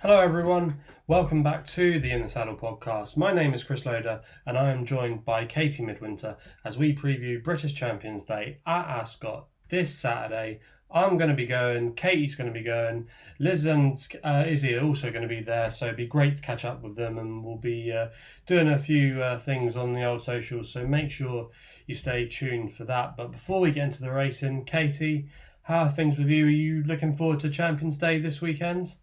Hello everyone, welcome back to the In the Saddle podcast. My name is Chris Loader and I am joined by Katie Midwinter as we preview British Champions Day at Ascot this Saturday. I'm going to be going, Katie's going to be going, Liz and Izzy are also going to be there, so it'd be great to catch up with them, and we'll be doing a few things on the old socials, so make sure you stay tuned for that. But before we get into the racing, Katie, how are things with you? Are you looking forward to Champions Day this weekend?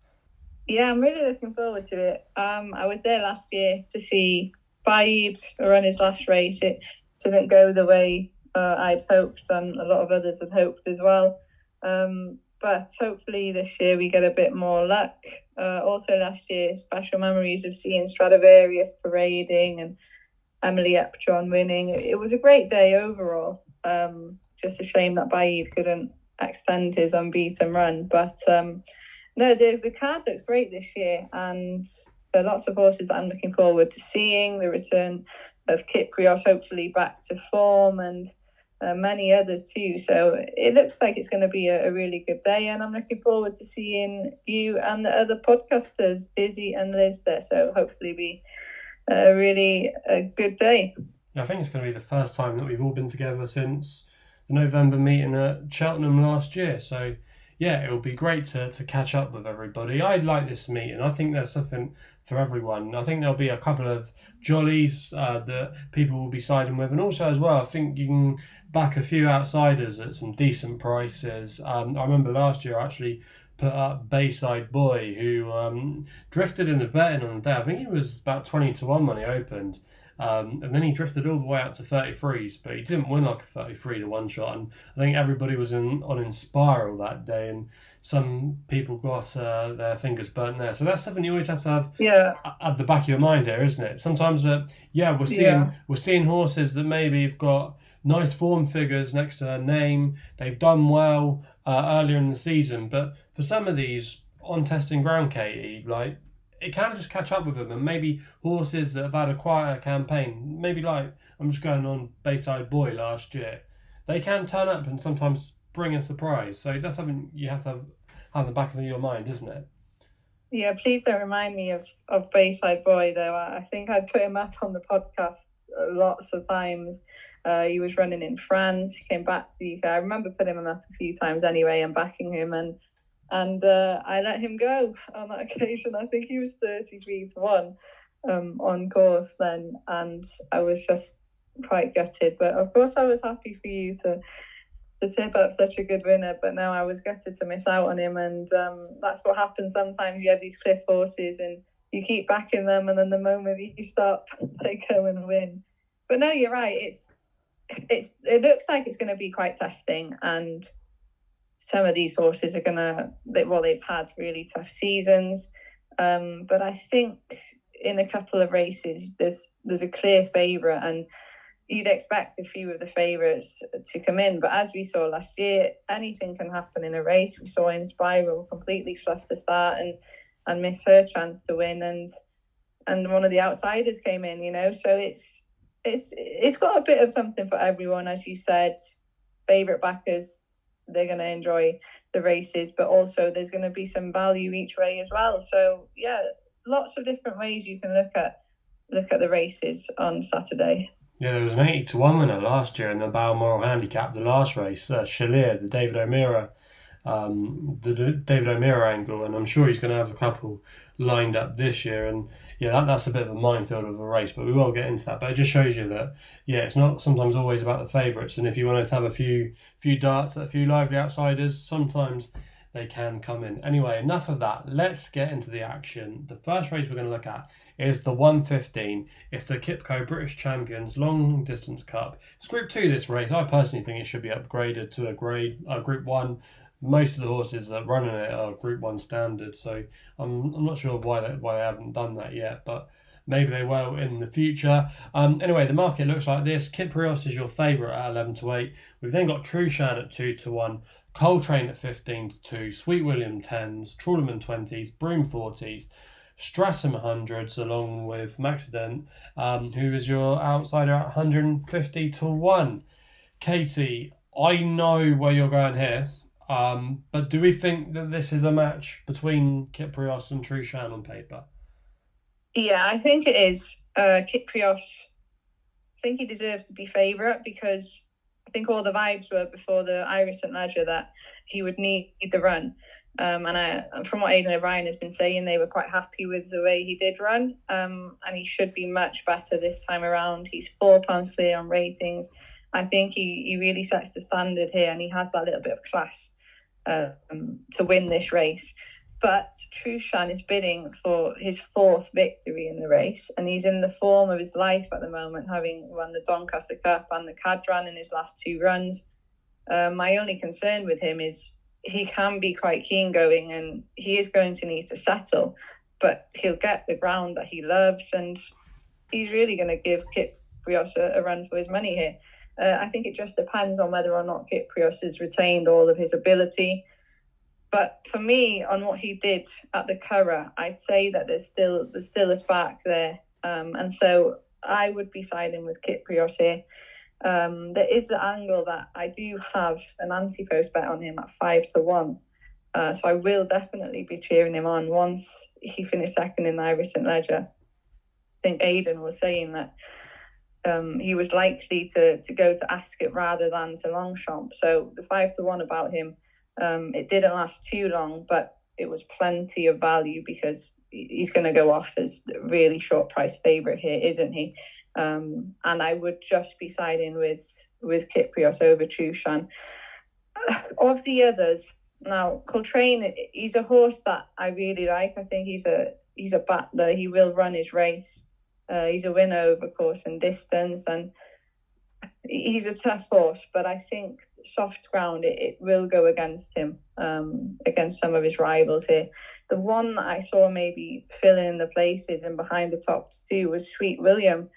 Yeah, I'm really looking forward to it. I was there last year to see Bide run his last race. It didn't go the way I'd hoped, and a lot of others had hoped as well. But hopefully this year we get a bit more luck. Also last year, special memories of seeing Stradivarius parading and Emily Eptron winning. It was a great day overall. Just a shame that Bide couldn't extend his unbeaten run, but no, the card looks great this year, and there are lots of horses that I'm looking forward to seeing. The return of Kyprios, hopefully back to form, and many others too. So it looks like it's going to be a really good day, and I'm looking forward to seeing you and the other podcasters, Izzy and Liz, there. So hopefully be a good day. I think it's going to be the first time that we've all been together since the November meeting at Cheltenham last year. So yeah, it will be great to catch up with everybody. I like this meeting. I think there's something for everyone. I think there'll be a couple of jollies that people will be siding with. And also as well, I think you can back a few outsiders at some decent prices. I remember last year I actually put up Bayside Boy, who drifted in the betting on the day. I think he was about 20-1 when he opened. And then he drifted all the way out to 33s, but he didn't win like a 33 to one shot. And I think everybody was in spiral that day, and some people got their fingers burnt there. So that's something you always have to have at the back of your mind here, isn't it? Sometimes, we're seeing horses that maybe have got nice form figures next to their name. They've done well earlier in the season, but for some of these on testing ground, Katie, like, it can just catch up with them, and maybe horses that have had a quieter campaign, maybe like I'm just going on Bayside Boy last year, they can turn up and sometimes bring a surprise. So that's something you have to have in the back of your mind, isn't it? Yeah, please don't remind me of Bayside Boy, though. I think I'd put him up on the podcast lots of times. He was running in France. He came back to the UK. I remember putting him up a few times anyway and backing him, and I let him go on that occasion. I think he was 33-1 on course then, and I was just quite gutted. But of course, I was happy for you to tip up such a good winner. But now I was gutted to miss out on him, and that's what happens sometimes. You have these cliff horses, and you keep backing them, and then the moment you stop, they go and win. But no, you're right. It looks like it's going to be quite testing, and some of these horses are they've had really tough seasons, but I think in a couple of races there's a clear favourite, and you'd expect a few of the favourites to come in. But as we saw last year, anything can happen in a race. We saw Inspiral completely flush the start and miss her chance to win, and one of the outsiders came in, so it's got a bit of something for everyone. As you said, favourite backers, they're going to enjoy the races, but also there's going to be some value each way as well. So yeah, lots of different ways you can look at the races on Saturday. Yeah, there was an 80-1 winner last year in the Balmoral Handicap, the last race, Chalier, the David O'Meara angle, and I'm sure he's going to have a couple lined up this year. And yeah, that's a bit of a minefield of a race, but we will get into that. But it just shows you that, yeah, it's not sometimes always about the favourites, and if you want to have a few darts at a few lively outsiders, sometimes they can come in. Anyway, enough of that. Let's get into the action. The first race we're going to look at is the 115. It's the Kipco British Champions Long Distance Cup. It's Group 2 this race. I personally think it should be upgraded to a Group 1. Most of the horses that run in it are Group 1 standard, so I'm not sure why they haven't done that yet, but maybe they will in the future. Anyway, the market looks like this. Kyprios is your favourite at 11-8. We've then got Trushan at 2-1, Coltrane at 15-2, Sweet William 10s, Trawlerman 20s, Broom 40s, Stratham 100s, along with Maxident, who is your outsider at 150-1. Katie, I know where you're going here. But do we think that this is a match between Kyprios and Trushan on paper? Yeah, I think it is. Kyprios, I think he deserves to be favourite because I think all the vibes were before the Irish St Leger that he would need the run. And from what Aidan O'Brien has been saying, they were quite happy with the way he did run. And he should be much better this time around. He's £4 clear on ratings. I think he really sets the standard here, and he has that little bit of class to win this race. But Trushan is bidding for his 4th victory in the race, and he's in the form of his life at the moment, having won the Doncaster Cup and the Cadran in his last 2 runs. My only concern with him is he can be quite keen going, and he is going to need to settle, but he'll get the ground that he loves, and he's really going to give Kyprios a run for his money here. I think it just depends on whether or not Kyprios has retained all of his ability. But for me, on what he did at the Curragh, I'd say that there's still a spark there. And so I would be siding with Kyprios here. There is the angle that I do have an anti-post bet on him at 5-1. So I will definitely be cheering him on once he finished second in the Irish St Leger. I think Aidan was saying that he was likely to go to Ascot rather than to Longchamp. So the 5-1 about him, it didn't last too long, but it was plenty of value because he's going to go off as a really short price favourite here, isn't he? And I would just be siding with Kyprios over Trushan. Of the others, now Coltrane, he's a horse that I really like. I think he's a battler. He will run his race. He's a winner over course and distance, and he's a tough horse, but I think soft ground, it will go against him, against some of his rivals here. The one that I saw maybe filling in the places and behind the top 2 was Sweet William.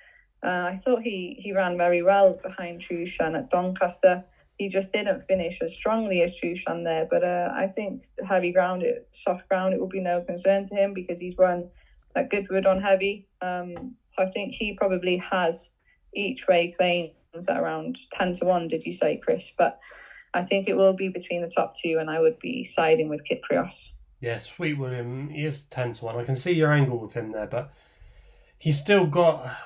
I thought he ran very well behind Trushan at Doncaster. He just didn't finish as strongly as Trushan there, but I think heavy ground, soft ground, it will be no concern to him because he's run at Goodwood on heavy. So I think he probably has each way claims at around 10-1, did you say, Chris? But I think it will be between the top 2, and I would be siding with Kyprios. Yeah, Sweet William, he is 10-1. I can see your angle with him there, but he's still got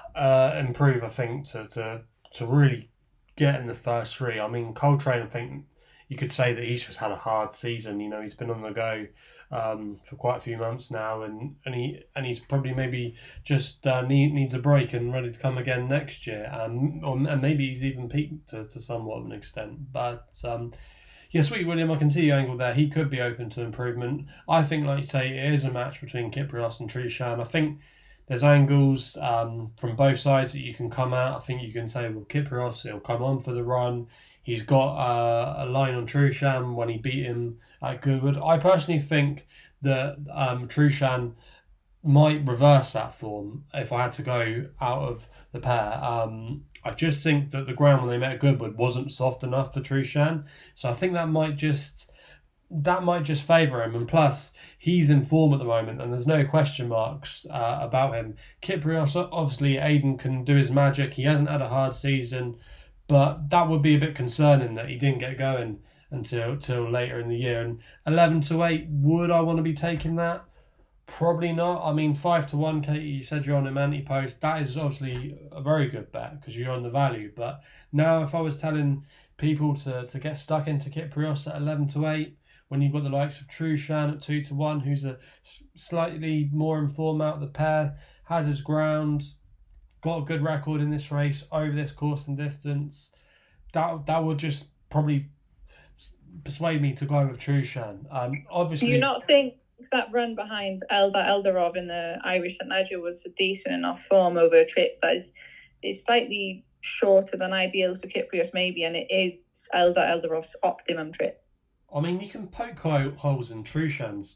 improve, I think, to really get in the first 3. I mean, Coltrane, I think you could say that he's just had a hard season. You know, he's been on the go for quite a few months now, and he's probably maybe just needs a break and ready to come again next year. And maybe he's even peaked to somewhat of an extent. But yeah, Sweet William, I can see your angle there. He could be open to improvement. I think, like you say, it is a match between Kyprios and Trushan. I think there's angles from both sides that you can come at. I think you can say, well, Kyprios, he'll come on for the run. He's got a line on Trushan when he beat him at Goodwood. I personally think that Trushan might reverse that form if I had to go out of the pair. I just think that the ground when they met at Goodwood wasn't soft enough for Trushan. So I think that might just favour him, and plus he's in form at the moment and there's no question marks about him. Kyprios, obviously Aidan can do his magic. He hasn't had a hard season, but that would be a bit concerning that he didn't get going until later in the year. And 11-8, would I want to be taking that? Probably not. I mean, 5-1, Katie, you said you're on him anti-post. That is obviously a very good bet because you're on the value. But now if I was telling people to get stuck into Kyprios at 11-8, when you've got the likes of Trushan at 2-1, who's a slightly more informed out of the pair, has his ground, got a good record in this race over this course and distance, that would just probably persuade me to go with Trushan. Obviously, do you not think that run behind Eldar Eldarov in the Irish St Leger was a decent enough form over a trip that is slightly shorter than ideal for Kyprios maybe, and it is Eldar Eldarov's optimum trip? I mean, you can poke holes in Trushan's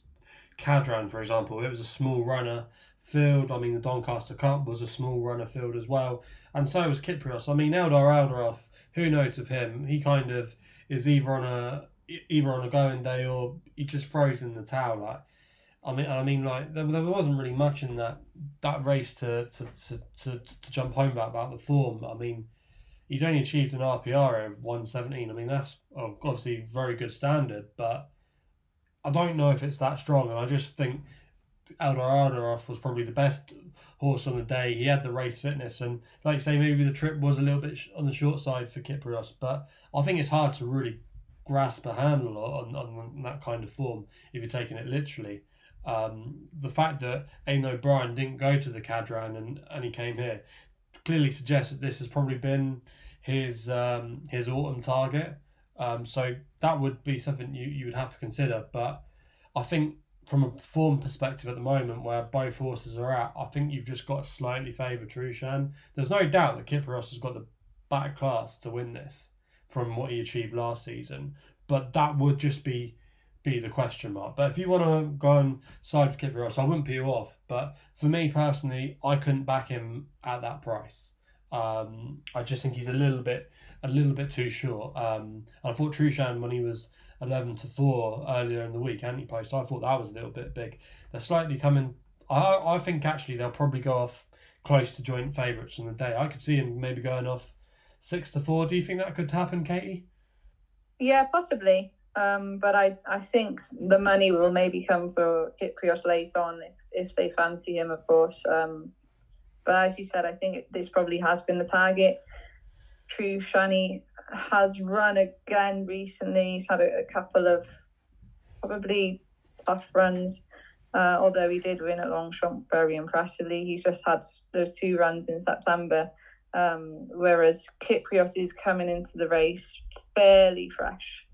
Cadran, for example. It was a small runner field. I mean, the Doncaster Cup was a small runner field as well, and so was Kyprios. I mean, Eldar Eldarov, who knows of him? He kind of is either on a going day or he just throws in the towel. I mean, like there wasn't really much in that race to jump home about the form. I mean, he's only achieved an RPR of 117. I mean, that's obviously very good standard, but I don't know if it's that strong. And I just think Eldorado was probably the best horse on the day. He had the race fitness, and like you say, maybe the trip was a little bit on the short side for Kyprios, but I think it's hard to really grasp a handle on that kind of form if you're taking it literally. The fact that Aidan O'Brien didn't go to the Cadran and he came here clearly suggests that this has probably been his autumn target. So that would be something you would have to consider. But I think from a form perspective at the moment, where both horses are at, I think you've just got to slightly favour Trushan. There's no doubt that Kyprios has got the back class to win this from what he achieved last season, but that would just be the question mark. But if you want to go and side for Kyprios, I wouldn't put you off. But for me personally, I couldn't back him at that price. I just think he's a little bit too short. I thought Trushan, when he was 11-4 earlier in the week, anti-post, I thought that was a little bit big. They're slightly coming. I think actually they'll probably go off close to joint favourites in the day. I could see him maybe going off 6-4. Do you think that could happen, Katie? Yeah, possibly. But I think the money will maybe come for Kyprios late on if they fancy him, of course. But as you said, I think this probably has been the target. Trushan has run again recently. He's had a couple of probably tough runs, although he did win at Longchamp very impressively. He's just had those 2 runs in September, whereas Kyprios is coming into the race fairly fresh.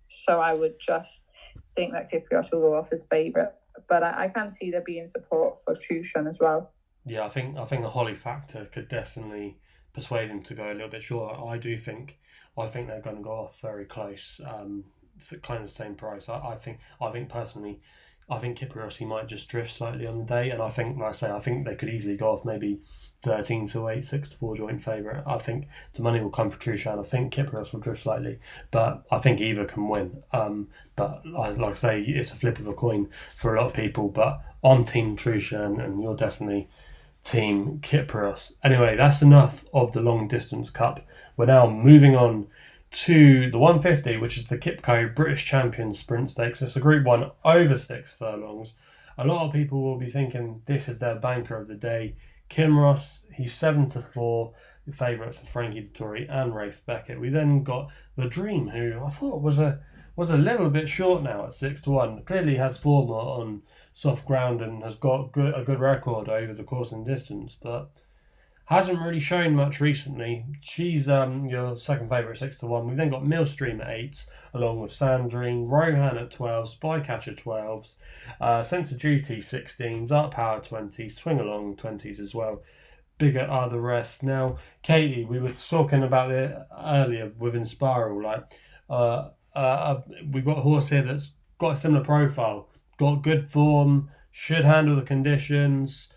So I would just think that Kyprios will go off as favourite. But I can see there being support for Trushan as well. Yeah, I think the Holly factor could definitely persuade him to go a little bit shorter. I think they're going to go off very close. It's kind of the same price. I think personally, I think Kyprios, he might just drift slightly on the day, and I think, like I say, I think they could easily go off maybe 13-8, 6-4 joint favourite. I think the money will come for Trushan. I think Kyprios will drift slightly, but I think either can win. But like I say, it's a flip of a coin for a lot of people. But I'm team Trushan, and you're definitely team Kyprios. Anyway, that's enough of the long distance cup. We're now moving on to the 150, which is the Kipco British Champion Sprint Stakes. It's a Group 1 over 6 furlongs. A lot of people will be thinking this is their banker of the day. Kinross, he's 7-4, the favourite for Frankie Dettori and Rafe Beckett. We then got The Dream, who I thought was a little bit short now at 6-1. Clearly has form on soft ground and has got a good record over the course and distance, but hasn't really shown much recently. She's your second favourite, 6-1. We've then got Millstream at 8s, along with Sandrine, Rohan at 12s, Bycatcher 12s, Sense of Duty 16s, Art Power 20s, Swing Along 20s as well. Bigger are the rest. Now, Katie, we were talking about it earlier with Inspiral. We've got a horse here that's got a similar profile, got good form, should handle the conditions.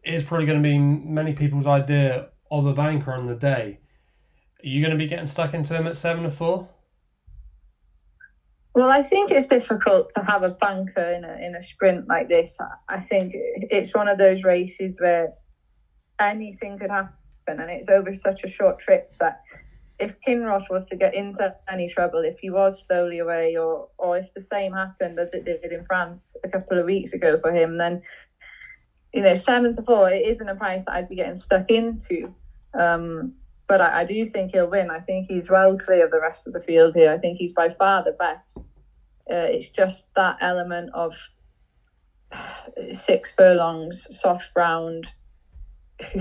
Is probably going to be many people's idea of a banker on the day. Are you going to be getting stuck into him at 7-4? Well, I think it's difficult to have a banker in a sprint like this. I think it's one of those races where anything could happen, and it's over such a short trip that if Kinross was to get into any trouble, if he was slowly away, or if the same happened as it did in France a couple of weeks ago for him, then 7-4, it isn't a price that I'd be getting stuck into. But I do think he'll win. I think he's well clear of the rest of the field here. I think he's by far the best. It's just that element of 6 furlongs, soft ground.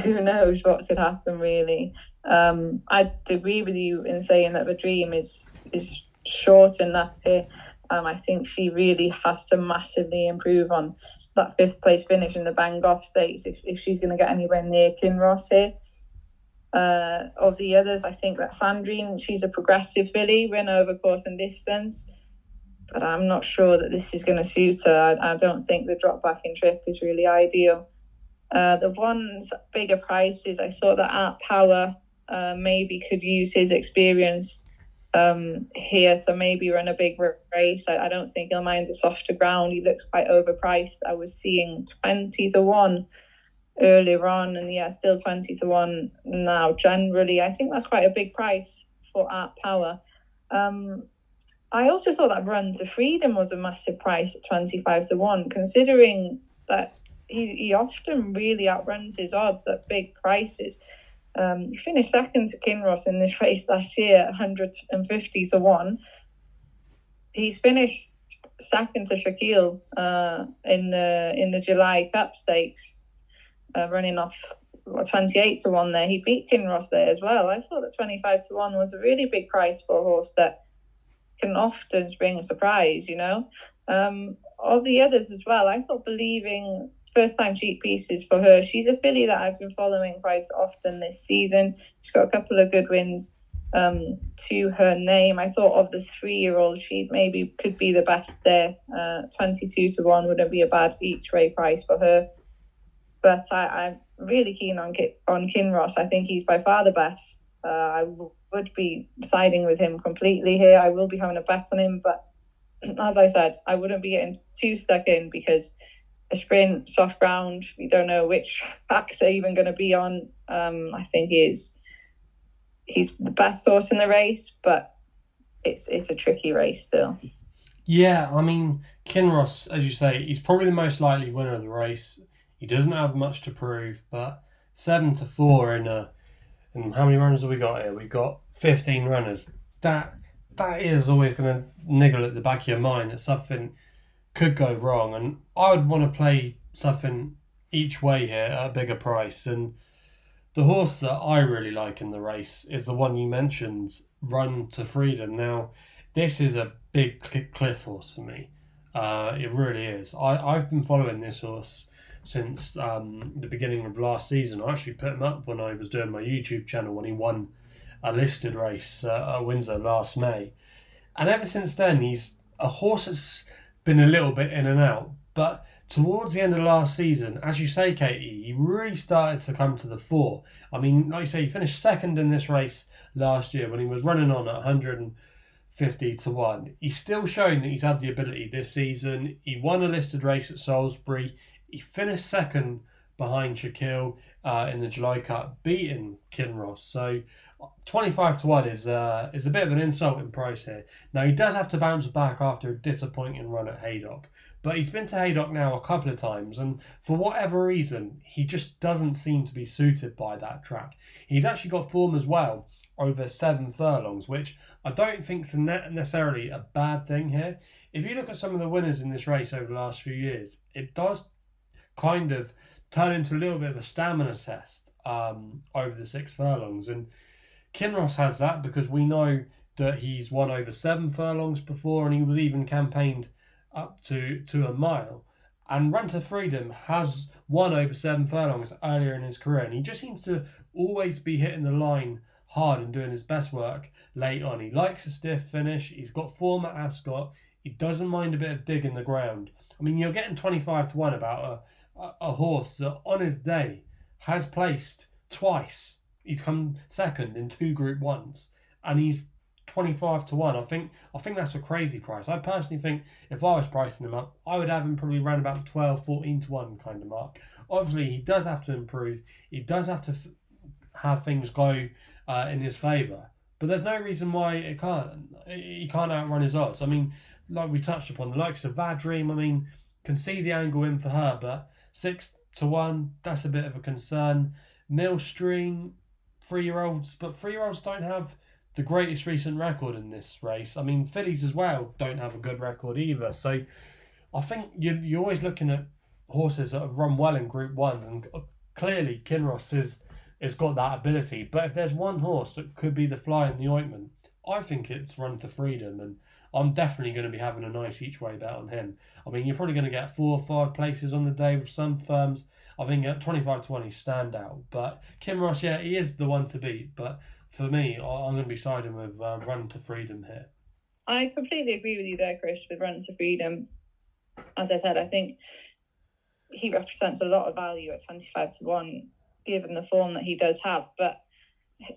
Who knows what could happen, really. I'd agree with you in saying that The Dream is short enough here. I think she really has to massively improve on that 5th place finish in the Bangor Stakes if she's going to get anywhere near Kinross here. Of the others, I think that Sandrine, she's a progressive filly, winner over course and distance, but I'm not sure that this is going to suit her. I don't think the drop back in trip is really ideal. The ones bigger prices, I thought that Art Power maybe could use his experience here to maybe run a big race. I don't think he'll mind the softer ground. He looks quite overpriced. I was seeing 20-1 earlier on, and yeah, still 20-1 now. Generally, I think that's quite a big price for Art Power. I also thought that Run to Freedom was a massive price at 25-1, considering that he often really outruns his odds at big prices. He finished second to Kinross in this race last year at 150-1. He's finished second to Shaquille in the July Cup Stakes, running off 28-1 there. He beat Kinross there as well. I thought that 25-1 was a really big price for a horse that can often spring a surprise, you know. Of the others as well, I thought Believing, first time cheap pieces for her. She's a filly that I've been following quite often this season. She's got a couple of good wins to her name. I thought of the 3-year-old, she maybe could be the best there. 22-1 wouldn't be a bad each way price for her. But I'm really keen on Kinross. I think he's by far the best. I would be siding with him completely here. I will be having a bet on him, but as I said, I wouldn't be getting too stuck in, because a sprint, soft ground, we don't know which track they're even going to be on. I think he's the best horse in the race, but it's a tricky race still. Yeah, I mean, Kinross, as you say, he's probably the most likely winner of the race. He doesn't have much to prove, but 7-4 and how many runners have we got here? We've got 15 runners. That is always going to niggle at the back of your mind that something could go wrong. And I would want to play something each way here at a bigger price. And the horse that I really like in the race is the one you mentioned, Run to Freedom. Now, this is a big cliff horse for me. It really is. I've been following this horse since the beginning of last season. I actually put him up when I was doing my YouTube channel when he won a listed race at Windsor last May. And ever since then, he's a horse that's been a little bit in and out. But towards the end of last season, as you say, Katie, he really started to come to the fore. I mean, like you say, he finished second in this race last year when he was running on at 150-1. He's still showing that he's had the ability this season. He won a listed race at Salisbury. He finished second behind Shaquille in the July Cup, beating Kinross. So 25-1 is a bit of an insulting price here. Now, he does have to bounce back after a disappointing run at Haydock. But he's been to Haydock now a couple of times, and for whatever reason, he just doesn't seem to be suited by that track. He's actually got form as well over 7 furlongs, which I don't think is necessarily a bad thing here. If you look at some of the winners in this race over the last few years, it does kind of turn into a little bit of a stamina test over the 6 furlongs. And Kinross has that because we know that he's won over 7 furlongs before, and he was even campaigned up to a mile. And Run to Freedom has won over 7 furlongs earlier in his career, and he just seems to always be hitting the line hard and doing his best work late on. He likes a stiff finish. He's got form at Ascot. He doesn't mind a bit of dig in the ground. I mean, you're getting 25-1 about a horse that on his day has placed twice. He's come second in 2 Group 1s, and he's 25-1. I think that's a crazy price. I personally think if I was pricing him up, I would have him probably around about the 12-14-1 kind of mark. Obviously, he does have to improve. He does have to have things go in his favour. But there's no reason why he can't outrun his odds. I mean, like we touched upon, the likes of Vadream, I mean, can see the angle in for her, but 6-1, that's a bit of a concern. Millstream, 3-year-olds, but 3-year-olds don't have the greatest recent record in this race. I mean, fillies as well don't have a good record either. So I think you're always looking at horses that have run well in Group 1s, and clearly Kinross has got that ability. But if there's one horse that could be the fly in the ointment, I think it's Run to Freedom, and I'm definitely going to be having a nice each way bet on him. I mean, you're probably going to get 4 or 5 places on the day with some firms. I think at 25-20 stand out. But Kinross, yeah, he is the one to beat. But for me, I'm going to be siding with Run to Freedom here. I completely agree with you there, Chris, with Run to Freedom. As I said, I think he represents a lot of value at 25-1, given the form that he does have. But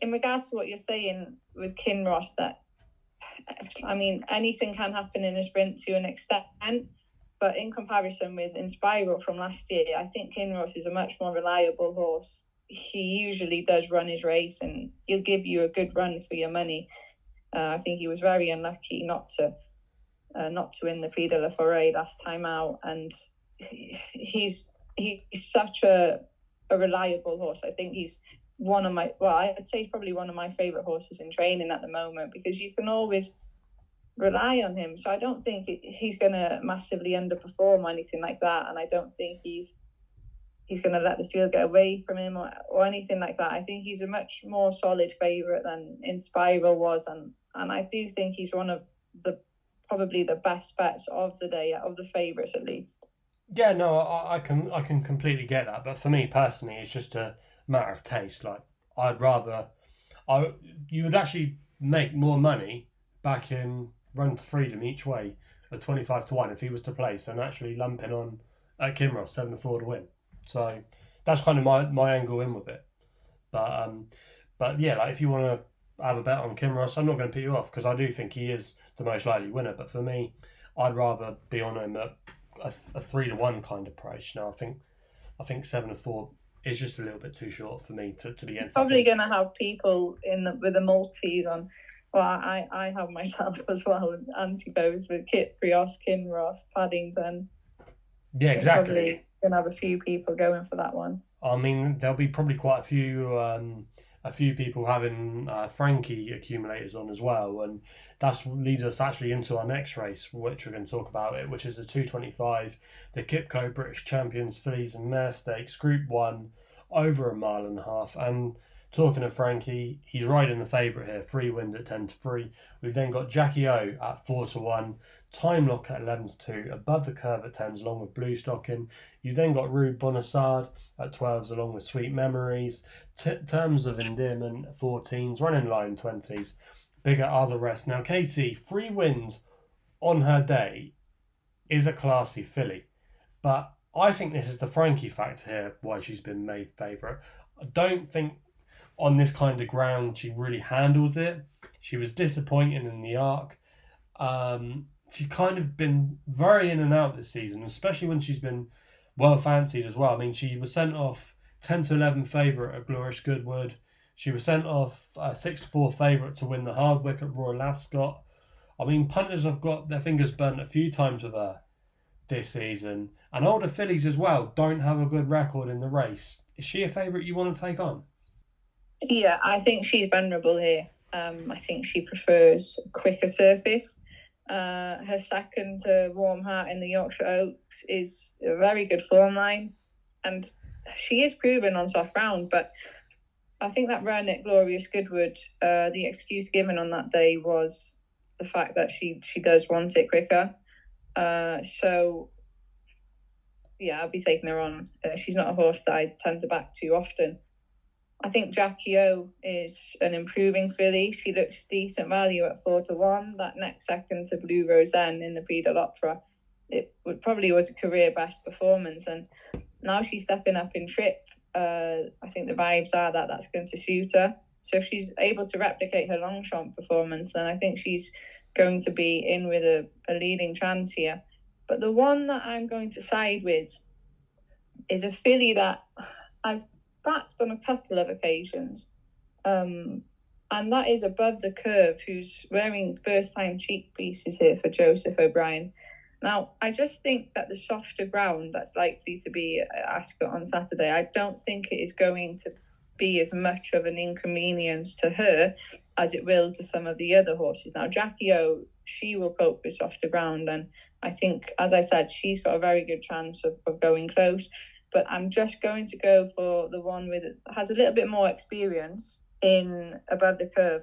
in regards to what you're saying with Kinross, that, I mean, anything can happen in a sprint to an extent, But in comparison with Inspiral from last year, I think Kinross is a much more reliable horse. He usually does run his race and he'll give you a good run for your money. I think he was very unlucky not to win the Prix de la Forêt last time out, and he's such a reliable horse. I think he's one of my, well, I'd say he's probably one of my favourite horses in training at the moment, because you can always rely on him. So I don't think he's going to massively underperform or anything like that, and I don't think he's going to let the field get away from him or anything like that. I think he's a much more solid favourite than Inspiral was, and I do think he's one of the probably the best bets of the day, of the favourites at least. Yeah, no, I can completely get that, but for me personally, it's just a matter of taste. Like, you would actually make more money back in Run to Freedom each way at 25-1 if he was to place than actually lumping on at Kinross 7-4 to win. So that's kind of my angle in with it. But yeah, like if you want to have a bet on Kinross, I'm not going to put you off, because I do think he is the most likely winner. But for me, I'd rather be on him at a 3-1 kind of price. Now, I think 7-4 is just a little bit too short for me to be against. Probably going to have people with the multis on. Well, I have myself as well, anti-bows with Kit, Prios, Kinross, Paddington. Yeah, exactly. Probably going to have a few people going for that one. I mean, there'll be probably quite a few people having Frankie accumulators on as well, and that leads us actually into our next race, which we're going to talk about it, which is the 225, the Kipco British Champions Fillies and Mare Stakes Group 1, over a mile and a half. And talking of Frankie, he's riding the favourite here, free wind at 10-3. We've then got Jackie O at 4-1, Time Lock at 11-2, Above the Curve at 10s, along with Blue Stocking. You've then got Rude Bonissard at 12s, along with Sweet Memories. Terms of Endearment at 14s, Running Line 20s. Bigger are the rest. Now, Katie, free wind on her day is a classy filly, but I think this is the Frankie factor here, why she's been made favourite. I don't think on this kind of ground she really handles it. She was disappointing in the Arc. She's kind of been very in and out this season, especially when she's been well fancied as well. I mean, she was sent off 10-11 favourite at Glorious Goodwood. She was sent off 6-4 favourite to win the Hardwick at Royal Ascot. I mean, punters have got their fingers burnt a few times with her this season. And older fillies as well don't have a good record in the race. Is she a favourite you want to take on? Yeah, I think she's vulnerable here. I think she prefers a quicker surface. Her second to Warm Heart in the Yorkshire Oaks is a very good form line, and she is proven on soft ground. But I think that run at Glorious Goodwood, the excuse given on that day was the fact that she does want it quicker. So yeah, I'll be taking her on. She's not a horse that I tend to back too often. I think Jackie O is an improving filly. She looks decent value at 4-1. That next second to Blue Roseanne in the Prix de l'Opera, it probably was a career best performance. And now she's stepping up in trip. I think the vibes are that that's going to suit her. So if she's able to replicate her Longchamp performance, then I think she's going to be in with a leading chance here. But the one that I'm going to side with is a filly that I've backed on a couple of occasions, and that is Above the Curve, who's wearing first-time cheek pieces here for Joseph O'Brien. Now, I just think that the softer ground that's likely to be at Ascot on Saturday, I don't think it is going to be as much of an inconvenience to her as it will to some of the other horses. Now, Jackie O, she will cope with softer ground, and I think, as I said, she's got a very good chance of going close. But I'm just going to go for the one has a little bit more experience in Above the Curve.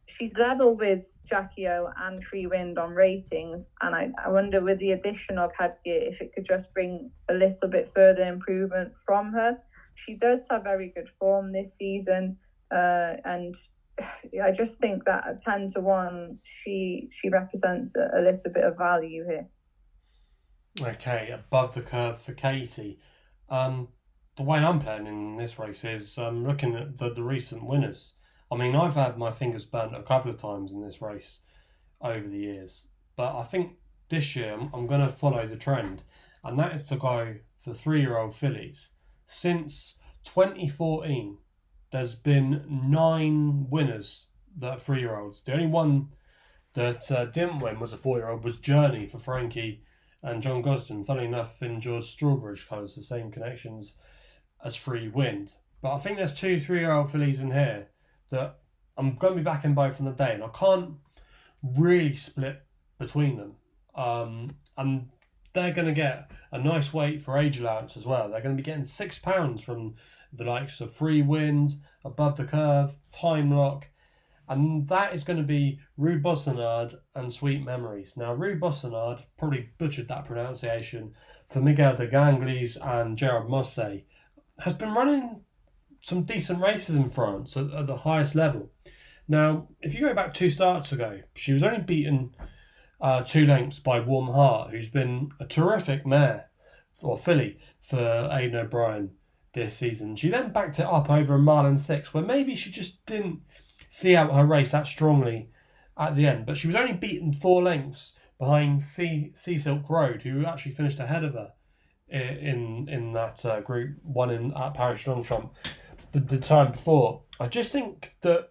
She's level with Jackie O and Free Wind on ratings, and I wonder, with the addition of Headgear, if it could just bring a little bit further improvement from her. She does have very good form this season, and I just think that at 10-1, she represents a little bit of value here. Okay, Above the Curve for Katie. The way I'm playing in this race is looking at the recent winners. I mean, I've had my fingers burnt a couple of times in this race over the years, but I think this year I'm going to follow the trend, and that is to go for 3-year-old fillies. Since 2014, there's been 9 winners that are 3-year-olds. The only one that didn't win was a 4-year-old, was Journey for Frankie and John Gosden. Funnily enough, in George Strawbridge colours, the same connections as Free Wind. But I think there's 2 3-year-old fillies in here that I'm going to be backing both on the day, and I can't really split between them. And they're going to get a nice weight for age allowance as well. They're going to be getting £6 from the likes of Free Wind, Above the Curve, Time Lock, and that is going to be Rue Bossonard and Sweet Memories. Now, Rue Bossonard, probably butchered that pronunciation, for Miguel de Ganglis and Gerard Mosse, has been running some decent races in France at the highest level. Now, if you go back 2 starts ago, she was only beaten 2 lengths by Warm Heart, who's been a terrific mare, or filly, for Aidan O'Brien this season. She then backed it up over a mile and 6, where maybe she just didn't see out her race that strongly at the end. But she was only beaten 4 lengths behind Sea Silk Road, who actually finished ahead of her in that Group 1 at Paris Longchamp the time before. I just think that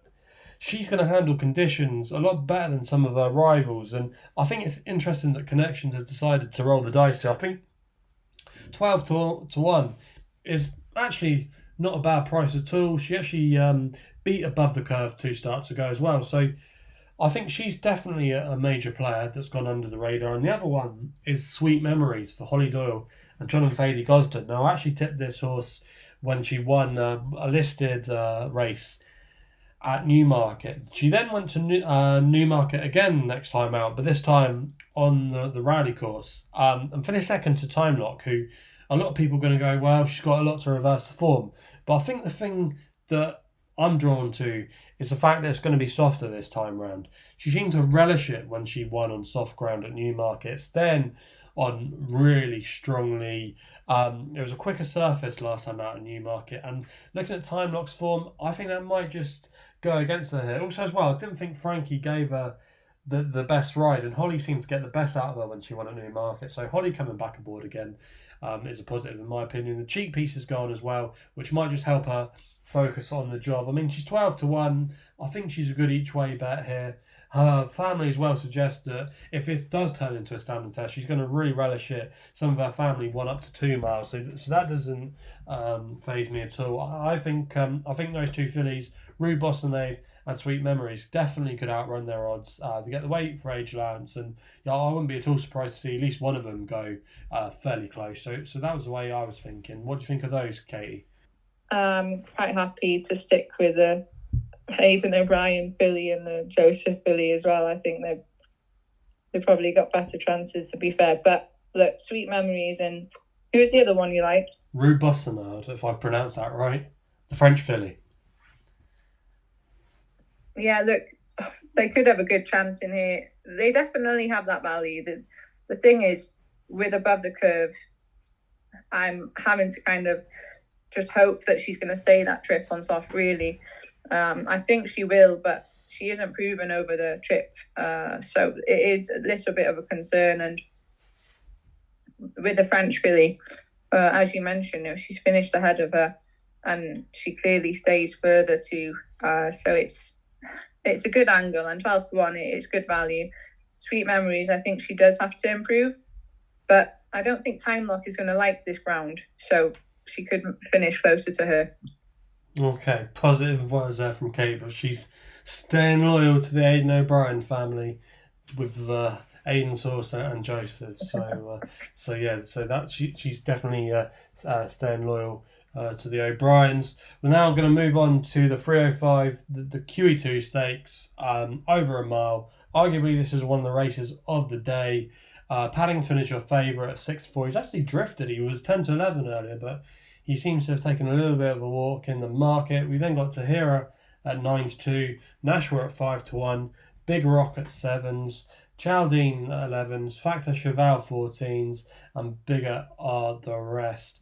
she's going to handle conditions a lot better than some of her rivals, and I think it's interesting that Connections have decided to roll the dice here. I think 12 to 1 is actually not a bad price at all. She actually beat Above the Curve 2 starts ago as well, so I think she's definitely a major player that's gone under the radar. And the other one is Sweet Memories for Holly Doyle and John and Fady Gosden. Now, I actually tipped this horse when she won a listed race at Newmarket. She then went to Newmarket again next time out, but this time on the rally course, and finished second to Time Lock, who a lot of people are going to go, well, she's got a lot to reverse the form. But I think the thing that I'm drawn to is the fact that it's going to be softer this time round. She seemed to relish it when she won on soft ground at Newmarket. Then on really strongly. It was a quicker surface last time out at Newmarket, and looking at Time Lock's form, I think that might just go against her here. Also as well, I didn't think Frankie gave her the best ride, and Holly seemed to get the best out of her when she won at Newmarket. So Holly coming back aboard again is a positive in my opinion. The cheek piece is gone as well, which might just help her focus on the job. I mean, she's 12 to 1. I think she's a good each way bet here. Her family as well suggests that if this does turn into a standing test, she's going to really relish it. Some of her family won up to 2 miles, so that doesn't faze me at all. I think those 2 fillies, Rue Bossonade and Sweet Memories, definitely could outrun their odds. They get the weight for age allowance, and I wouldn't be at all surprised to see at least one of them go fairly close. So that was the way I was thinking. What do you think of those, Katie? Quite happy to stick with the Aidan O'Brien filly and the Joseph filly as well. I think they've probably got better chances, to be fair. But look, Sweet Memories, and who's the other one you like? Rue Bossonade, if I've pronounced that right. The French filly. Yeah, look, they could have a good chance in here. They definitely have that value. The thing is, with Above the Curve, I'm having to kind of just hope that she's going to stay that trip on soft, really. I think she will, but she isn't proven over the trip. So it is a little bit of a concern. And with the French filly, as you mentioned, she's finished ahead of her, and she clearly stays further too. So it's a good angle, and 12 to 1 is good value. Sweet Memories, I think she does have to improve, but I don't think Time Lock is going to like this ground, so she could finish closer to her. Okay, positive words there from Kate, but she's staying loyal to the Aidan O'Brien family with Aidan Saucer and Joseph. So that she's definitely staying loyal to the O'Briens. We're now going to move on to the 305, the QE2 stakes, over a mile. Arguably, this is one of the races of the day. Paddington is your favourite at 6-4. He's actually drifted. He was 10 to 11 earlier, but he seems to have taken a little bit of a walk in the market. We then got Tahira at 9 to 2, Nashua at 5 to 1, Big Rock at 7s, Chaldine at 11s, Factor Cheval 14s, and bigger are the rest.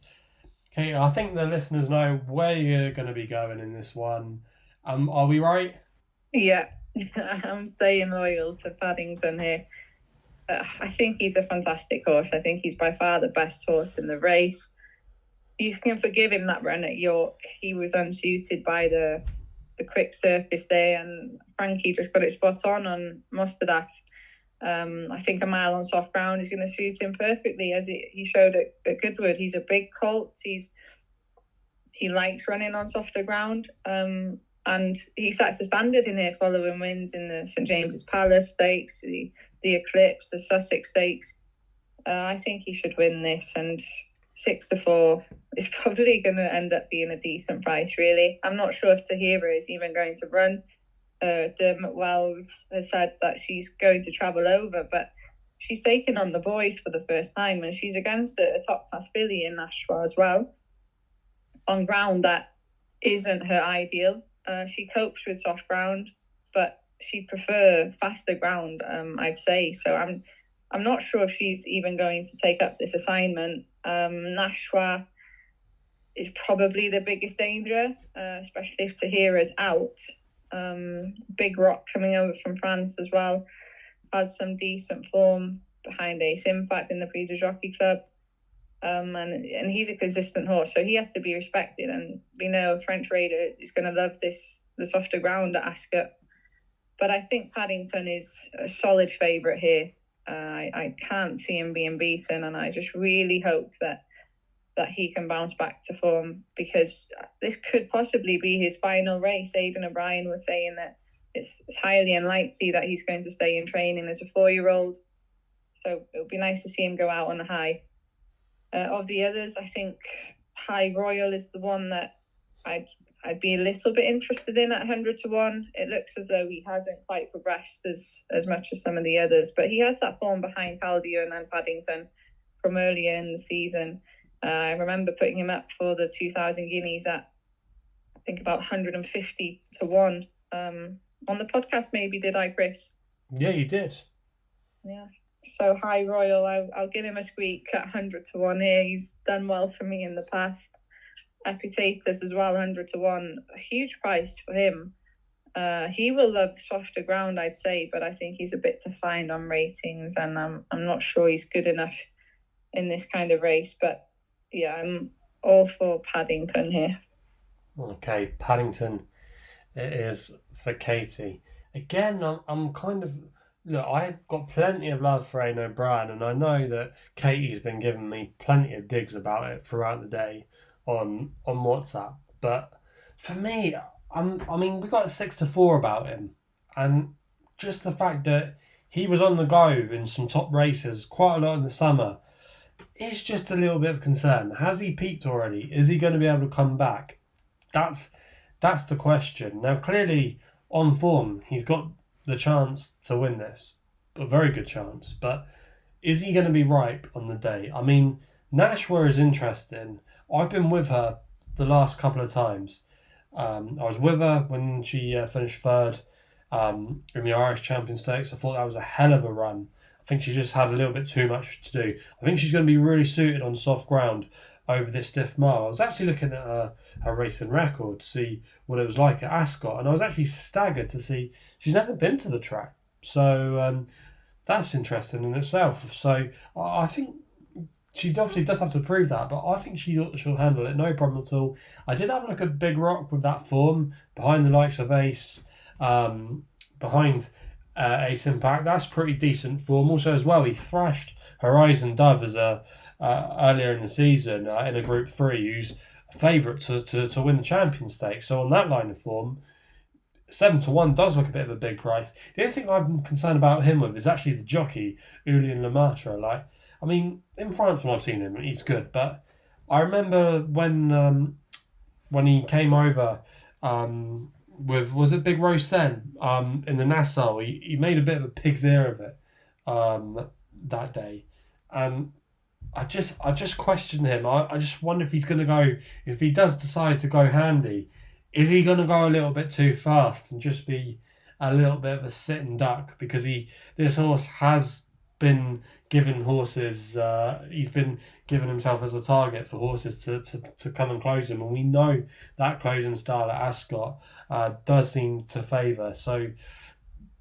Okay, I think the listeners know where you're going to be going in this one. Are we right? Yeah, I'm staying loyal to Paddington here. I think he's a fantastic horse. I think he's by far the best horse in the race. You can forgive him that run at York. He was unsuited by the quick surface there, and Frankie just got it spot on Mostadaf. I think a mile on soft ground is going to suit him perfectly, as he showed at Goodwood. He's a big colt. He likes running on softer ground, and he sets the standard in here, following wins in the St James's Palace Stakes, the Eclipse, the Sussex Stakes. I think he should win this, and 6-4 is probably going to end up being a decent price, really. I'm not sure if Tahira is even going to run. Dermot Wells has said that she's going to travel over, but she's taken on the boys for the first time, and she's against a top-class filly in Nashua as well, on ground that isn't her ideal. She copes with soft ground, but she'd prefer faster ground, I'd say. So I'm not sure if she's even going to take up this assignment. Nashua is probably the biggest danger, especially if Tahira's out. Big Rock coming over from France as well, has some decent form behind Ace Impact in the Prix de Jockey Club. And he's a consistent horse, so he has to be respected. And we know French Raider is going to love the softer ground at Ascot. But I think Paddington is a solid favourite here. I can't see him being beaten, and I just really hope that he can bounce back to form, because this could possibly be his final race. Aidan O'Brien was saying that it's highly unlikely that he's going to stay in training as a 4-year-old. So it would be nice to see him go out on a high. Of the others, I think High Royal is the one that I'd be a little bit interested in at 100 to 1. It looks as though he hasn't quite progressed as much as some of the others, but he has that form behind Caldion and Paddington from earlier in the season. I remember putting him up for the 2,000 guineas at, I think, about 150 to 1. On the podcast, maybe, did I, Chris? Yeah, you did. Yeah. So High Royal, I'll give him a squeak at 100 to 1 here. He's done well for me in the past. Epitatus as well, 100 to 1. A huge price for him. He will love softer ground, I'd say, but I think he's a bit to find on ratings, and I'm not sure he's good enough in this kind of race. But yeah, I'm all for Paddington here. Okay, Paddington it is for Katie. Again, I'm kind of... Look, I've got plenty of love for Aidan O'Brien, and I know that Katie's been giving me plenty of digs about it throughout the day on WhatsApp. But for me, we got 6-4 about him, and just the fact that he was on the go in some top races quite a lot in the summer is just a little bit of concern. Has he peaked already? Is he going to be able to come back? That's the question. Now, clearly, on form, he's got the chance to win this, a very good chance, but is he going to be ripe on the day? I mean, Nashua is interesting. I've been with her the last couple of times. I was with her when she finished third in the Irish Champion Stakes. I thought that was a hell of a run. I think she just had a little bit too much to do. I think she's going to be really suited on soft ground over this stiff mile. I was actually looking at her racing record to see what it was like at Ascot, and I was actually staggered to see she's never been to the track. So that's interesting in itself. So I think she obviously does have to prove that, but I think she'll handle it, no problem at all. I did have a look at Big Rock with that form behind the likes of Ace, behind Ace Impact. That's pretty decent form. Also as well, he thrashed Horizon Dove as earlier in the season in a Group 3, who's a favourite to win the Champion Stakes. So on that line of form, 7 to 1 does look a bit of a big price. The only thing I'm concerned about him with is actually the jockey, Julien Lemaitre. In France when I've seen him, he's good, but I remember when he came over with, was it Big Rosen in the Nassau, he made a bit of a pig's ear of it that day, and I just question him. I just wonder if he's going to go, if he does decide to go handy, is he going to go a little bit too fast and just be a little bit of a sitting duck? Because this horse has been given horses, he's been given himself as a target for horses to come and close him, and we know that closing style at Ascot does seem to favour. So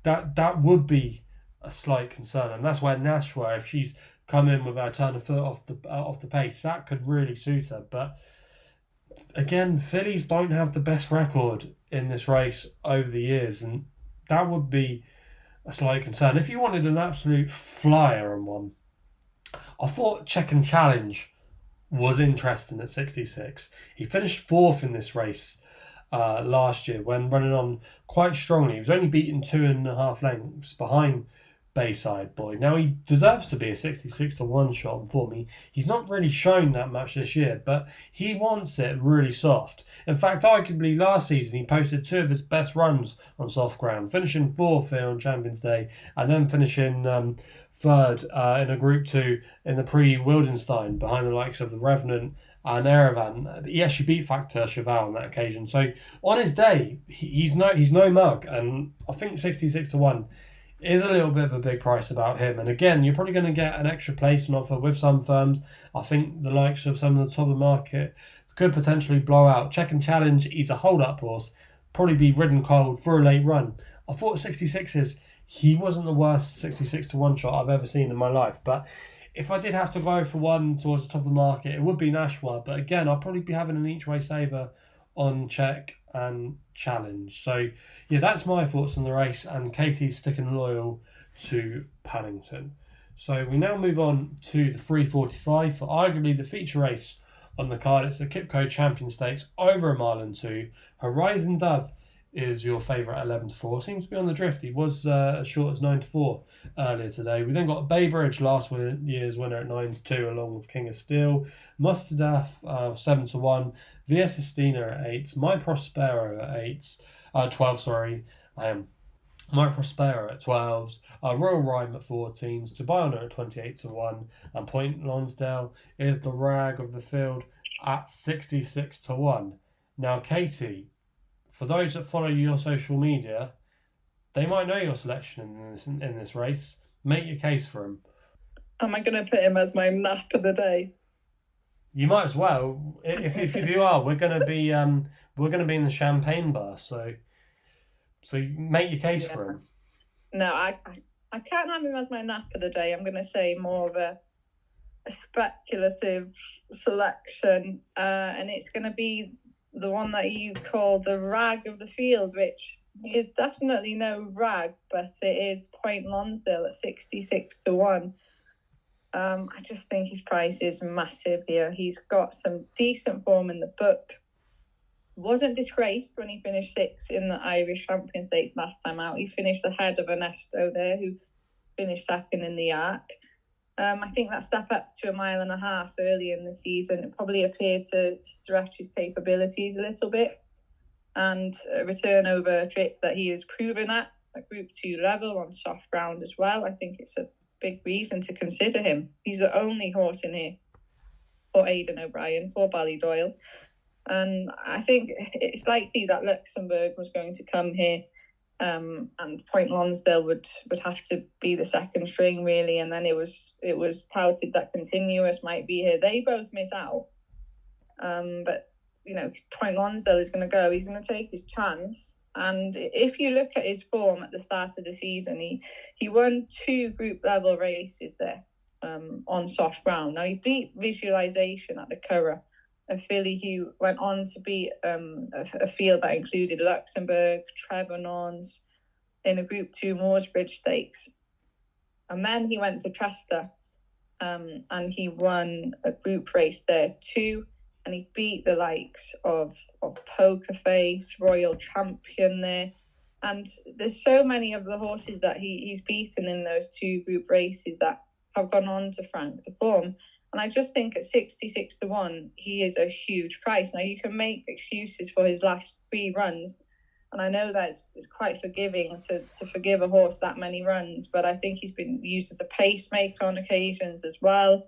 that would be a slight concern, and that's where Nashwa, if she's come in with her turn of foot off the pace, that could really suit her. But again, fillies don't have the best record in this race over the years, and that would be a slight concern. If you wanted an absolute flyer on one, I thought Check and Challenge was interesting at 66. He finished fourth in this race last year when running on quite strongly. He was only beaten 2.5 lengths behind Bayside Boy. Now, he deserves to be a 66 to 1 shot for me. He's not really shown that much this year, but he wants it really soft. In fact, arguably last season he posted 2 of his best runs on soft ground, finishing 4th here on Champions Day and then finishing 3rd in a Group 2 in the pre-Wildenstein behind the likes of the Revenant and Erevan. He actually beat Factor Cheval on that occasion. So on his day, he's no mug, and I think 66 to 1 is a little bit of a big price about him. And again, you're probably going to get an extra place on offer with some firms. I think the likes of some of the top of the market could potentially blow out. Check and Challenge, he's a hold-up horse, probably be ridden cold for a late run. I thought 66s, he wasn't the worst 66 to 1 shot I've ever seen in my life. But if I did have to go for one towards the top of the market, it would be Nashwa. But again, I'll probably be having an each-way saver on Check and Challenge. So yeah, that's my thoughts on the race, and Katie's sticking loyal to Paddington. So we now move on to the 345 for arguably the feature race on the card. It's the Kipco Champion Stakes over a mile and 2. Horizon Dove is your favourite 11 to 4. Seems to be on the drift. He was as short as 9 to 4 earlier today. We then got Bay Bridge, last year's winner, at 9 to 2, along with King of Steel. Mustardaf 7 to 1. Via Sistina at 8. My Prospero at 12. Sorry, My Prospero at 12s. Royal Rhyme at 14s. Dubai Honor at 28 to 1. And Point Lonsdale is the rag of the field at 66 to 1. Now, Katie, for those that follow your social media, they might know your selection in this race. Make your case for him. Am I going to put him as my nap of the day? You might as well. If you are, we're going to be in the champagne bar. So make your case for him. No, I can't have him as my nap of the day. I'm going to say more of a speculative selection, and it's going to be the one that you call the rag of the field, which is definitely no rag, but it is Point Lonsdale at 66 to 1. I just think his price is massive here. He's got some decent form in the book. Wasn't disgraced when he finished 6th in the Irish Champion Stakes last time out. He finished ahead of Ernesto there, who finished 2nd in the Arc. I think that step up to 1.5 miles early in the season, it probably appeared to stretch his capabilities a little bit, and a return over a trip that he has proven at Group 2 level on soft ground as well. I think it's a big reason to consider him. He's the only horse in here for Aidan O'Brien, for Ballydoyle, and I think it's likely that Luxembourg was going to come here. And Point Lonsdale would have to be the second string, really, and then it was touted that Continuous might be here. They both miss out, but Point Lonsdale is going to go. He's going to take his chance, and if you look at his form at the start of the season, he won 2 group level races there on soft ground. Now, he beat Visualization at the Curragh, a filly who went on to beat a field that included Luxembourg, Trevenons, in a Group 2 Moorsbridge Stakes. And then he went to Chester and he won a group race there too. And he beat the likes of Poker Face, Royal Champion there. And there's so many of the horses that he's beaten in those 2 group races that have gone on to Frank to form. And I just think at 66 to 1, he is a huge price. Now, you can make excuses for his last 3 runs, and I know that it's quite forgiving to forgive a horse that many runs, but I think he's been used as a pacemaker on occasions as well,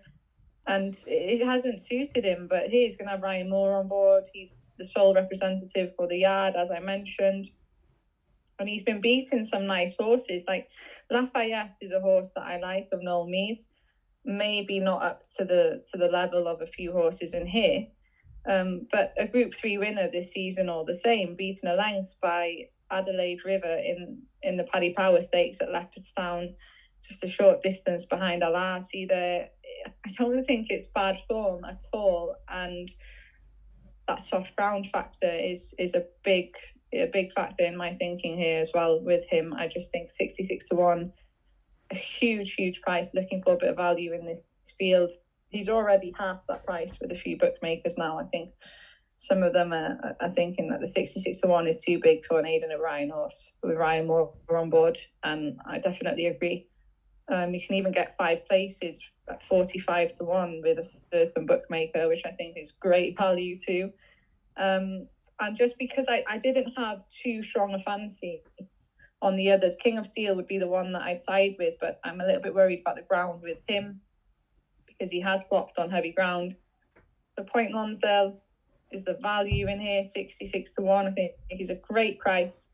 and it hasn't suited him. But he's going to have Ryan Moore on board. He's the sole representative for the yard, as I mentioned, and he's been beating some nice horses. Like Lafayette is a horse that I like, of Noel Meads. Maybe not up to the level of a few horses in here, but a Group 3 winner this season all the same, beaten a length by Adelaide River in the Paddy Power Stakes at Leopardstown just a short distance behind Alasi there. I don't think it's bad form at all, and that soft ground factor is a big factor in my thinking here as well with him. I just think 66 to 1, a huge price. Looking for a bit of value in this field. He's already half that price with a few bookmakers now. I think some of them are thinking that the 66 to 1 is too big for an Aidan O'Brien horse with Ryan Moore on board, and I definitely agree. You can even get 5 places at 45 to 1 with a certain bookmaker, which I think is great value too. And just because I didn't have too strong a fancy on the others, King of Steel would be the one that I'd side with, but I'm a little bit worried about the ground with him because he has flopped on heavy ground. So Point Lonsdale is the value in here, 66 to 1. I think he's a great price,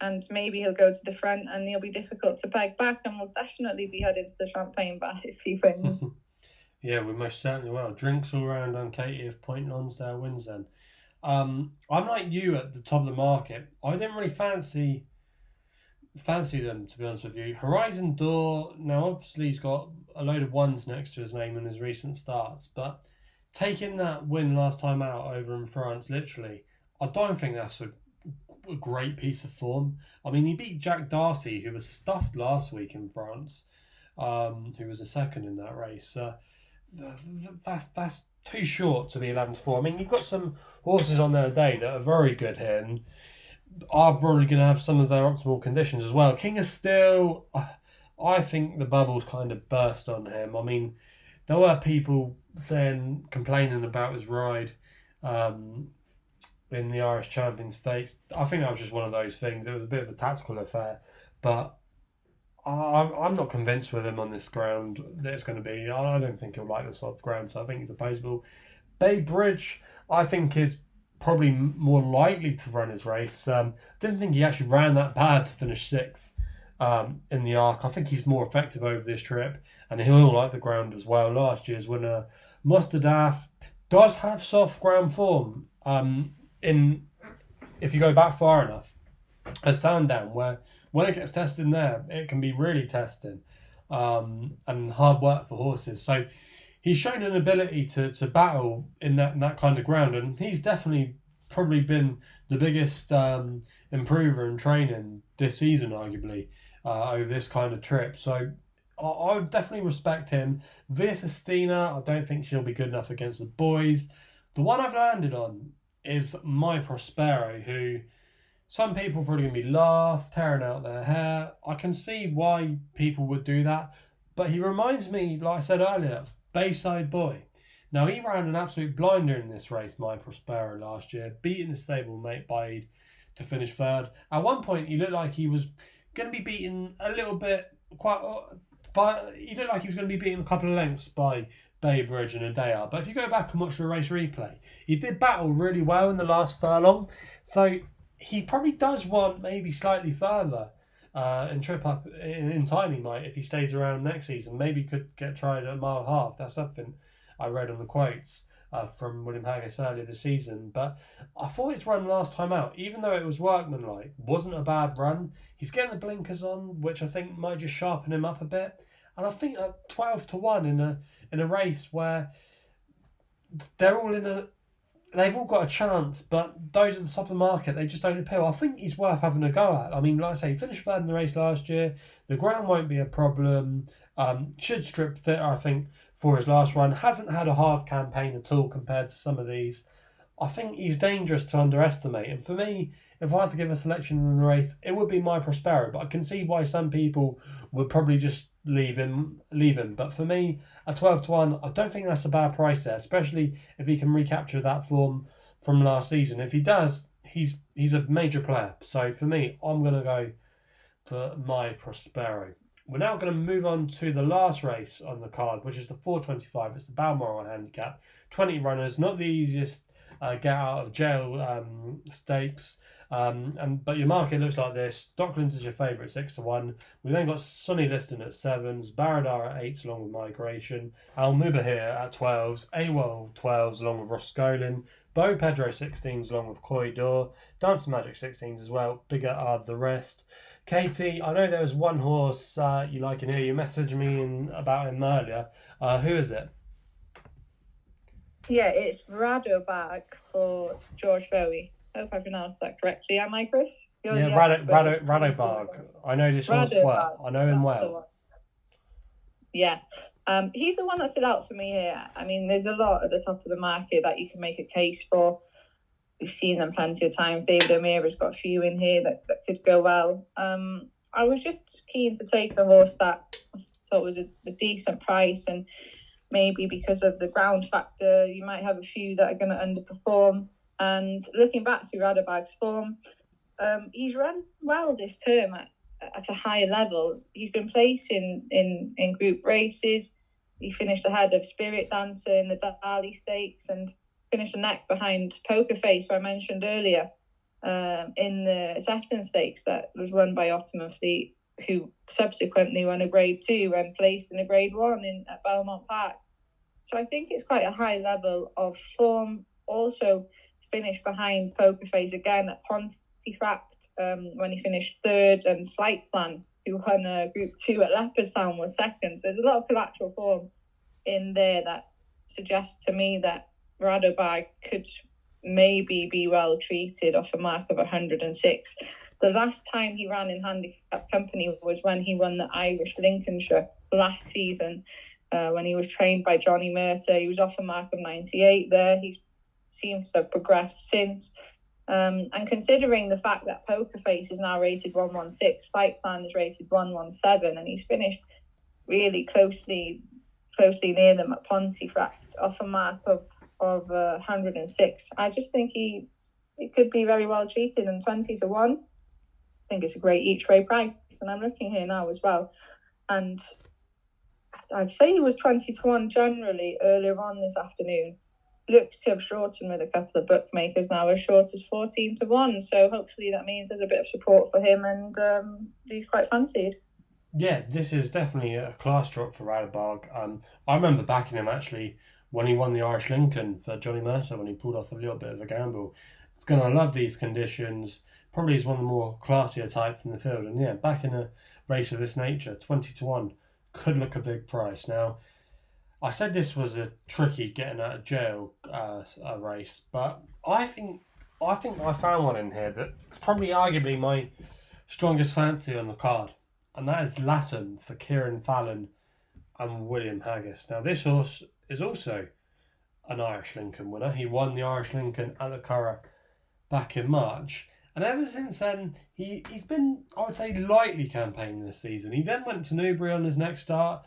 and maybe he'll go to the front and he'll be difficult to peg back, and we'll definitely be heading to the champagne bar if he wins. Yeah, we most certainly will. Drinks all round on Katie if Point Lonsdale wins then. I'm like you at the top of the market. I didn't really fancy them, to be honest with you. Horizon Door, now obviously he's got a load of ones next to his name in his recent starts, but taking that win last time out over in France, literally, I don't think that's a great piece of form. I mean, he beat Jack Darcy, who was stuffed last week in France, who was a second in that race. That's too short to be 11 to 4. I mean, you've got some horses on there today that are very good here and are probably going to have some of their optimal conditions as well. King of Steel, I think the bubbles kind of burst on him. I mean, there were people complaining about his ride in the Irish Champion Stakes. I think that was just one of those things. It was a bit of a tactical affair, but I'm not convinced with him on this ground that it's going to be. I don't think he'll like the soft ground, so I think he's opposable. Bay Bridge, I think, is probably more likely to run his race. Didn't think he actually ran that bad to finish 6th in the Arc. I think he's more effective over this trip, and he'll like the ground as well. Last year's winner, Mustardaf, does have soft ground form. If you go back far enough, at Sandown, where when it gets tested in there, it can be really testing and hard work for horses. So he's shown an ability to battle in that kind of ground, and he's definitely probably been the biggest improver in training this season, arguably, over this kind of trip. So I would definitely respect him. Via Festina, I don't think she'll be good enough against the boys. The one I've landed on is My Prospero, who some people are probably going to be tearing out their hair. I can see why people would do that, but he reminds me, like I said earlier, of Bayside Boy. Now, he ran an absolute blinder in this race, My Prospero, last year, beating the stablemate Bide to finish 3rd. At one point, he looked like he was going to be beaten a little bit, but he looked like he was going to be beaten a couple of lengths by Bay Bridge and Adea. But if you go back and watch the race replay, he did battle really well in the last furlong. So he probably does want maybe slightly further and trip up in time. He might, if he stays around next season, maybe could get tried at a mile half. That's something I read on the quotes from William Haggis earlier this season. But I thought his run last time out, even though it was workmanlike, wasn't a bad run. He's getting the blinkers on, which I think might just sharpen him up a bit. And I think at 12 to 1 in a race where they're all they've all got a chance, but those at the top of the market, they just don't appeal. I think he's worth having a go at. I mean, like I say, he finished 3rd in the race last year. The ground won't be a problem. Should strip fitter, I think, for his last run. Hasn't had a half campaign at all compared to some of these. I think he's dangerous to underestimate. And for me, if I had to give a selection in the race, it would be My Prospero. But I can see why some people would probably just leave him. But for me, at 12 to 1, I don't think that's a bad price there, especially if he can recapture that form from last season. If he does, he's a major player. So for me, I'm going to go for My Prospero. We're now going to move on to the last race on the card, which is the 425. It's the Balmoral Handicap. 20 runners, not the easiest get out of jail stakes. But your market looks like this. Docklands is your favourite, 6 to 1. We then got Sunny Liston at 7s, Baradar at 8s along with Migration, Al Mubahir at 12s, AWOL 12s along with Roscolin, Bo Pedro 16s along with Coy D'Or, Dancing Magic 16s as well, bigger are the rest. Katie, I know there was one horse you like in here. You messaged me about him earlier. Who is it? Yeah, it's Radobag for George Bowie. I hope I pronounced that correctly. Am I, Chris? You're the expert. Radobag. I know this horse well. I know him well. Yeah. He's the one that stood out for me here. I mean, there's a lot at the top of the market that you can make a case for. We've seen them plenty of times. David O'Meara's got a few in here that could go well. I was just keen to take a horse that I thought was a decent price, and maybe because of the ground factor, you might have a few that are going to underperform. And looking back to Radobag's form, he's run well this term at a higher level. He's been placed in group races. He finished ahead of Spirit Dancer in the Dali Stakes and finished a neck behind Poker Face, who I mentioned earlier, in the Sefton Stakes that was run by Ottoman Fleet, who subsequently won a Grade 2 and placed in a Grade 1 at Belmont Park. So I think it's quite a high level of form. Also finished behind Poker Face again at Pontefract when he finished third, and Flight Plan, who won a Group 2 at Leopardstown, was second. So there's a lot of collateral form in there that suggests to me that Radobag could maybe be well treated off a mark of 106. The last time he ran in handicap company was when he won the Irish Lincolnshire last season, when he was trained by Johnny Murtagh. He was off a mark of 98 there. He seems to have progressed since. And considering the fact that Poker Face is now rated 116, Flight Plan is rated 117, and he's finished really closely near them at Pontefract off a mark of 106. I just think he could be very well treated, and 20 to 1. I think it's a great each way price. And I'm looking here now as well, and I'd say he was 20 to 1 generally earlier on this afternoon. Looks to have shortened with a couple of bookmakers now, as short as 14 to 1. So hopefully that means there's a bit of support for him, and he's quite fancied. Yeah, this is definitely a class drop for Radobag. I remember backing him actually when he won the Irish Lincoln for Johnny Mercer, when he pulled off a little bit of a gamble. It's going to love these conditions. Probably is one of the more classier types in the field. And yeah, back in a race of this nature, 20 to 1 could look a big price. Now, I said this was a tricky getting out of jail a race, but I think I found one in here that's probably arguably my strongest fancy on the card, and that is Latham for Kieran Fallon and William Haggis. Now, this horse is also an Irish Lincoln winner. He won the Irish Lincoln at the Curragh back in March, and ever since then, he's been, I would say, lightly campaigning this season. He then went to Newbury on his next start,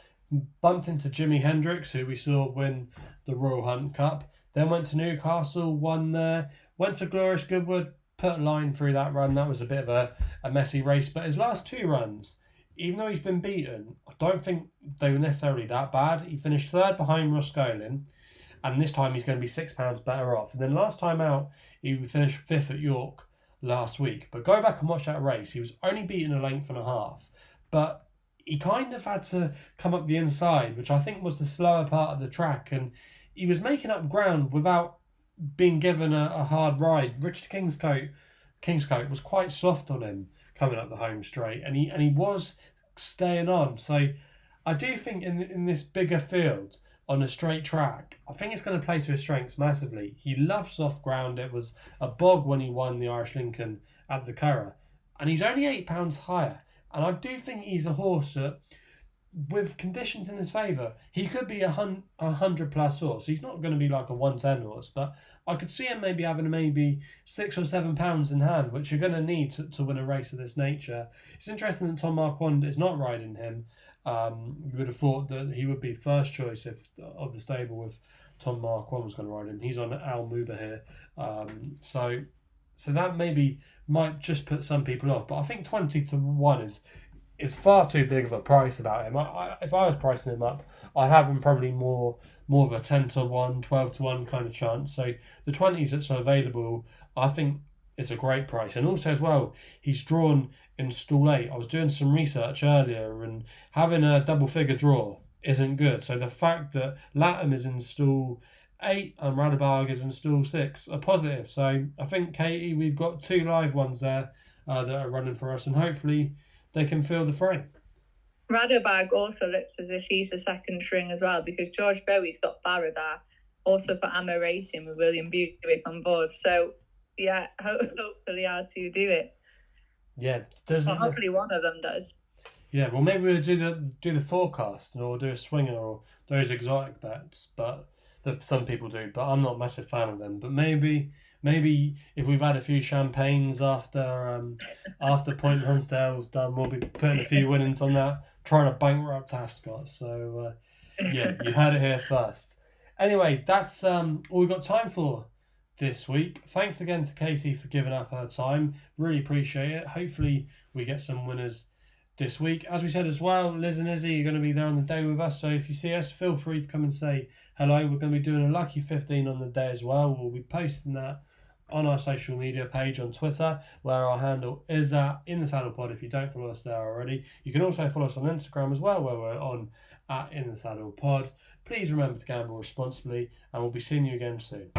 bumped into Jimi Hendrix, who we saw win the Royal Hunt Cup, then went to Newcastle, won there, went to Glorious Goodwood, put a line through that run. That was a bit of a messy race, but his last two runs, even though he's been beaten, I don't think they were necessarily that bad. He finished third behind Roscoelan, and this time he's going to be £6 better off. And then last time out, he finished fifth at York last week. But go back and watch that race. He was only beaten a length and a half, but he kind of had to come up the inside, which I think was the slower part of the track, and he was making up ground without being given a hard ride. Richard Kingscote was quite soft on him coming up the home straight, and he was staying on. So I do think in this bigger field on a straight track, I think it's going to play to his strengths massively. He loves soft ground. It was a bog when he won the Irish Lincoln at the Curragh, and he's only £8 higher. And I do think he's a horse that, with conditions in his favour, he could be a 100 plus horse. He's not going to be like a 110 horse, but I could see him maybe having £6 or £7 in hand, which you're going to need to win a race of this nature. It's interesting that Tom Marquand is not riding him. You would have thought that he would be first choice of the stable if Tom Marquand was going to ride him. He's on Al Muba here. So that maybe might just put some people off. But I think 20 to 1 is far too big of a price about him. If I was pricing him up, I'd have him probably more of a 10 to 1, 12 to 1 kind of chance. So the 20s that's available, I think it's a great price. And also as well, he's drawn in stall 8. I was doing some research earlier, and having a double figure draw isn't good. So the fact that Latham is in stall 8 and Radobag is in stall 6 are positive. So I think, Katie, we've got 2 live ones there that are running for us, and hopefully they can feel the fray. Radobag also looks as if he's the second string as well, because George Bowie's got Barada, also for Ammo Racing with William Buick on board. So, yeah, hopefully our two do it. Yeah, hopefully one of them does. Yeah, well, maybe we'll do the forecast, or do a swinger, or those exotic bets, but that some people do. But I'm not a massive fan of them. But maybe if we've had a few champagnes after Point Hunsdale's done, we'll be putting a few winnings on that, trying to bankrupt Ascot. So yeah, you heard it here first. Anyway, that's all we've got time for this week. Thanks again to Katie for giving up her time. Really appreciate it. Hopefully we get some winners this week. As we said as well, Liz and Izzy are going to be there on the day with us, so if you see us, feel free to come and say hello. We're going to be doing a lucky 15 on the day as well. We'll be posting that on our social media page on Twitter, where our handle is at In The Saddle Pod if you don't follow us there already. You can also follow us on Instagram as well, where we're on at In The Saddle Pod. Please remember to gamble responsibly, and we'll be seeing you again soon.